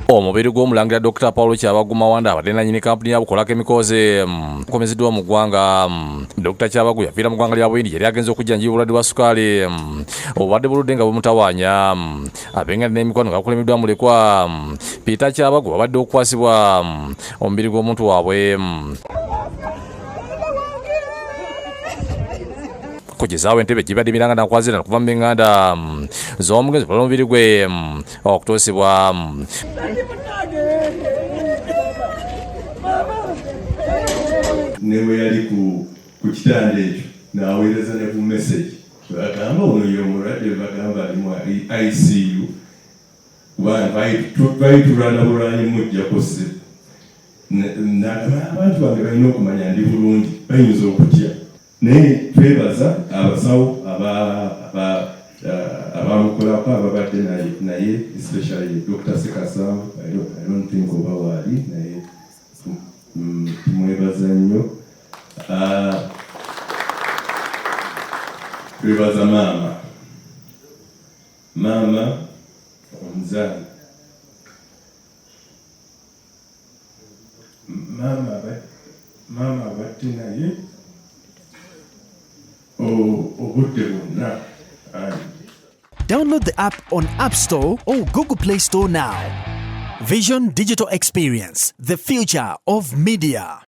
Omubiri gw'omulangira Dr. Paulo Kyabaggu Wanda abadde nannyini kampuni ya Bukoola Chemicals gukomezeddwa mu ggwanga. Dr. Kyabaggu yafiira mu ggwanga lya Buyindi yali agenze okujjanjaba obulwadde bwa sukaali, obulwadde buludde nga bumutawaanya. Abenga n'emikono nga bakulembeddwa mulekwa Peter Kyabaggu babadde okukwasibwa omubiri gw'omuntu waabwe. Kugezaawo entebe gibadde miranga nakwazira okuva mu Uganda z'omugenzi okulola omubiri gwe okutuusibwa. Ne bwe yali ku kitanda ekyo n'aweereza ne ku message bagamba ono ye omulwadde bagamba ali mu ICU bayitulana bulwanyi mujjako se abantu bange balina okumanya ndi bulungi bayinza okutya naye twebaza abasawo abamukolako ababadde naye especially Dr. Sekasawo I don't think oba waali naye tumwebaza nnyo. Twebaza maama omuzaali maama abadde naye obudde bwonna. Download the app on App Store or Google Play Store now. Vision Digital Experience, the future of media.